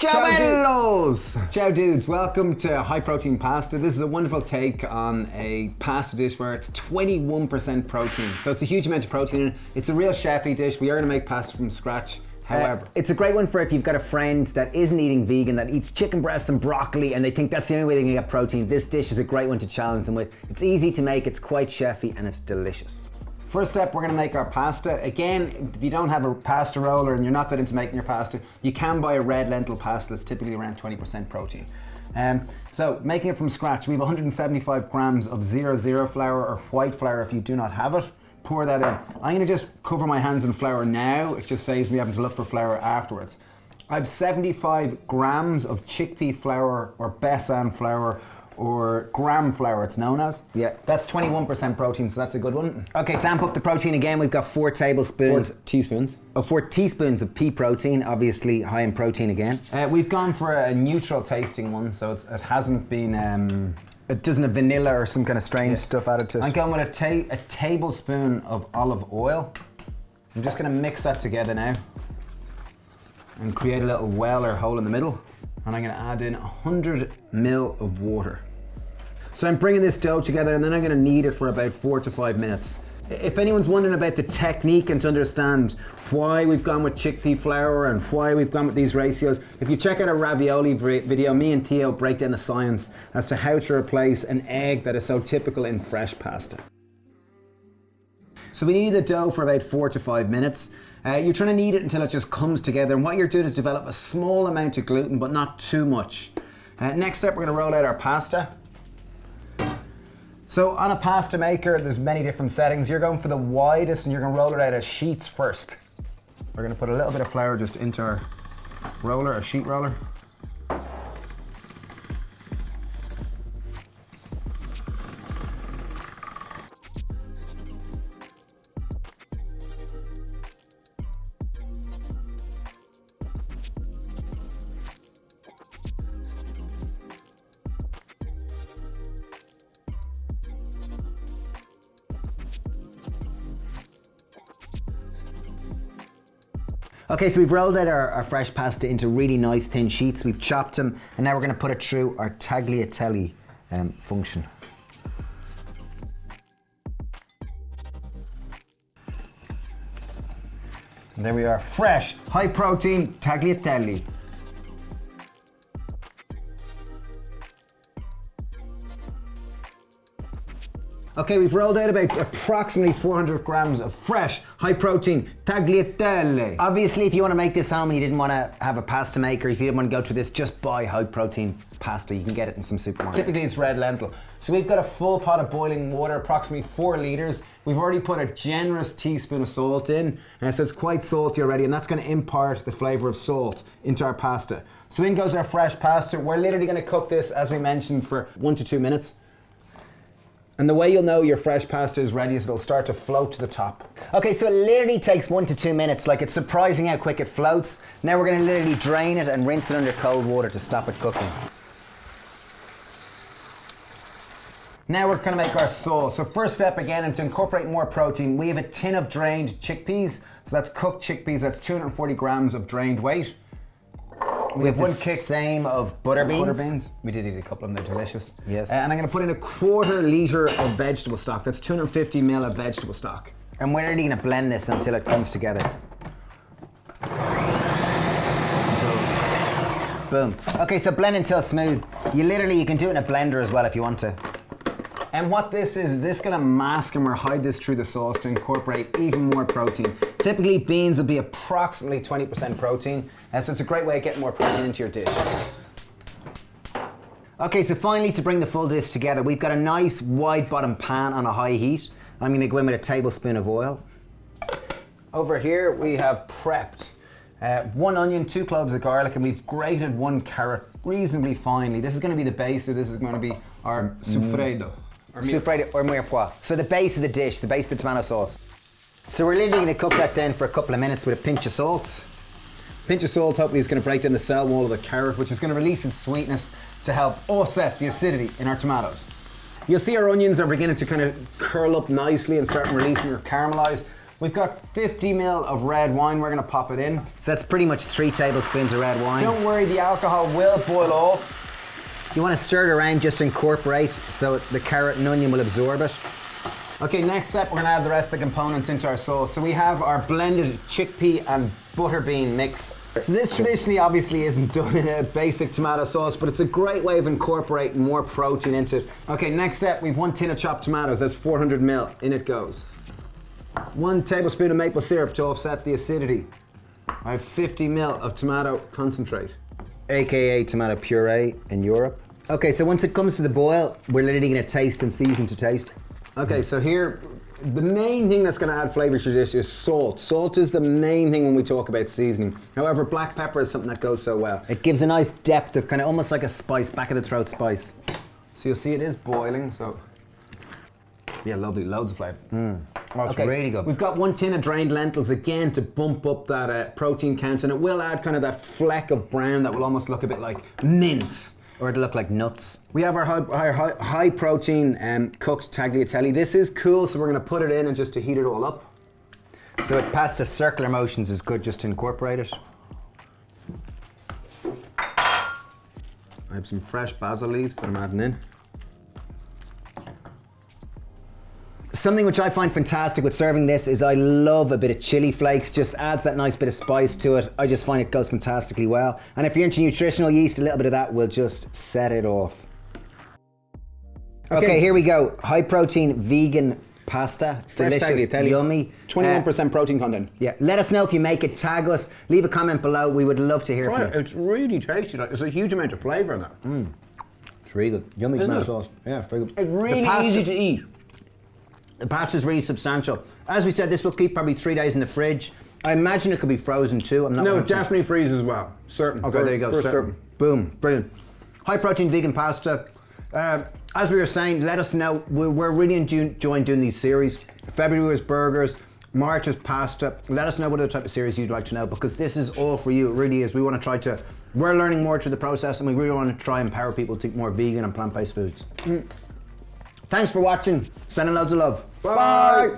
Ciao bellos! Ciao dudes, welcome to High Protein Pasta. This is a wonderful take on a pasta dish where it's 21% protein. So it's a huge amount of protein in it. It's a real chefy dish. We are going to make pasta from scratch. However, it's a great one for if you've got a friend that isn't eating vegan, that eats chicken breasts and broccoli, and they think that's the only way they can get protein. This dish is a great one to challenge them with. It's easy to make, it's quite chefy, and it's delicious. First step, we're going to make our pasta. Again, if you don't have a pasta roller and you're not that into making your pasta, you can buy a red lentil pasta that's typically around 20% protein. So making it from scratch, we have 175 grams of 00 flour or white flour if you do not have it. Pour that in. I'm going to just cover my hands in flour now. It just saves me having to look for flour afterwards. I have 75 grams of chickpea flour or besan flour or gram flour it's known as. Yeah, that's 21% protein, so that's a good one. Okay, to amp up the protein again, we've got 4 tablespoons. 4 teaspoons. 4 teaspoons of pea protein, obviously high in protein again. We've gone for a neutral tasting one, so it hasn't been... it doesn't have vanilla or some kind of strange stuff added to it. I'm going with a tablespoon of olive oil. I'm just going to mix that together now and create a little well or hole in the middle. And I'm going to add in 100 ml of water. So I'm bringing this dough together and then I'm going to knead it for about 4 to 5 minutes. If anyone's wondering about the technique and to understand why we've gone with chickpea flour and why we've gone with these ratios, if you check out our ravioli video, me and Theo break down the science as to how to replace an egg that is so typical in fresh pasta. So we knead the dough for about 4 to 5 minutes. You're trying to knead it until it just comes together, and what you're doing is develop a small amount of gluten, but not too much. Next step, we're going to roll out our pasta. So on a pasta maker, there's many different settings. You're going for the widest and you're going to roll it out as sheets first. We're going to put a little bit of flour just into our roller, our sheet roller. Okay, so we've rolled out our fresh pasta into really nice thin sheets. We've chopped them, and now we're going to put it through our tagliatelle function. And there we are, fresh, high protein tagliatelle. Okay, we've rolled out about approximately 400 grams of fresh, high-protein tagliatelle. Obviously, if you want to make this home and you didn't want to have a pasta maker, if you didn't want to go through this, just buy high-protein pasta. You can get it in some supermarkets. Typically, it's red lentil. So we've got a full pot of boiling water, approximately 4 litres. We've already put a generous teaspoon of salt in, so it's quite salty already, and that's going to impart the flavour of salt into our pasta. So in goes our fresh pasta. We're literally going to cook this, as we mentioned, for 1 to 2 minutes. And the way you'll know your fresh pasta is ready is it'll start to float to the top. Okay, so it literally takes 1 to 2 minutes. Like, it's surprising how quick it floats. Now we're going to literally drain it and rinse it under cold water to stop it cooking. Now we're going to make our sauce. So first step again, and to incorporate more protein, we have a tin of drained chickpeas. So that's cooked chickpeas. That's 240 grams of drained weight. We have 1 kick same of butter beans. We did eat a couple of them, they're delicious. Yes. And I'm going to put in a 1/4 litre of vegetable stock. That's 250 ml of vegetable stock. And we're really going to blend this until it comes together. Boom. Okay, so blend until smooth. You can do it in a blender as well if you want to. And what this is going to mask and hide this through the sauce to incorporate even more protein. Typically, beans will be approximately 20% protein, so it's a great way of getting more protein into your dish. Okay, so finally, to bring the full dish together, we've got a nice wide bottom pan on a high heat. I'm going to go in with a tablespoon of oil. Over here, we have prepped 1 onion, 2 cloves of garlic, and we've grated 1 carrot reasonably finely. This is going to be the base, so this is going to be our soffritto. Soffritto or mirepoix. So the base of the dish, the base of the tomato sauce. So we're literally going to cook that down for a couple of minutes with a pinch of salt. Pinch of salt hopefully is going to break down the cell wall of the carrot, which is going to release its sweetness to help offset the acidity in our tomatoes. You'll see our onions are beginning to kind of curl up nicely and start releasing or caramelize. We've got 50 ml of red wine. We're gonna pop it in. So that's pretty much 3 tablespoons of red wine. Don't worry, the alcohol will boil off. You want to stir it around just to incorporate so the carrot and onion will absorb it. Okay, next step, we're gonna add the rest of the components into our sauce. So we have our blended chickpea and butterbean mix. So this traditionally obviously isn't done in a basic tomato sauce, but it's a great way of incorporating more protein into it. Okay, next step, we've 1 tin of chopped tomatoes. That's 400 ml. In it goes. 1 tablespoon of maple syrup to offset the acidity. I have 50 ml of tomato concentrate. AKA tomato puree in Europe. Okay, so once it comes to the boil, we're literally gonna taste and season to taste. Okay, so here, the main thing that's going to add flavor to this is salt. Salt is the main thing when we talk about seasoning. However, black pepper is something that goes so well. It gives a nice depth of kind of almost like a spice, back of the throat spice. So you'll see it is boiling, so yeah, lovely, loads of flavour. Oh, it's really good. We've got 1 tin of drained lentils again to bump up that protein count, and it will add kind of that fleck of brown that will almost look a bit like mince. Or it'll look like nuts. We have our high protein cooked tagliatelle. This is cool, so we're going to put it in and just to heat it all up. So it pasta circular motions is good just to incorporate it. I have some fresh basil leaves that I'm adding in. Something which I find fantastic with serving this is I love a bit of chili flakes, just adds that nice bit of spice to it. I just find it goes fantastically well. And if you're into nutritional yeast, a little bit of that will just set it off. Okay, here we go. High protein vegan pasta. Fresh Delicious, tagliatelle. yummy. 21% protein content. Yeah, let us know if you make it, tag us, leave a comment below. We would love to hear from you. It's really tasty. There's a huge amount of flavour in that. It's really good. Yummy Isn't tomato it? sauce. Yeah, it's very good. It's really easy to eat. The pasta is really substantial. As we said, this will keep probably 3 days in the fridge. I imagine it could be frozen too. I'm not No, 100%. it definitely freezes well. Certain. Okay, there you go. Certain. Boom, brilliant. High protein vegan pasta. As we were saying, let us know. We're really enjoying doing these series. February was burgers, March is pasta. Let us know what other type of series you'd like to know, because this is all for you. It really is. We want to try to, we're learning more through the process, and we really want to try and empower people to eat more vegan and plant-based foods. Thanks for watching. Sending loads of love. Bye.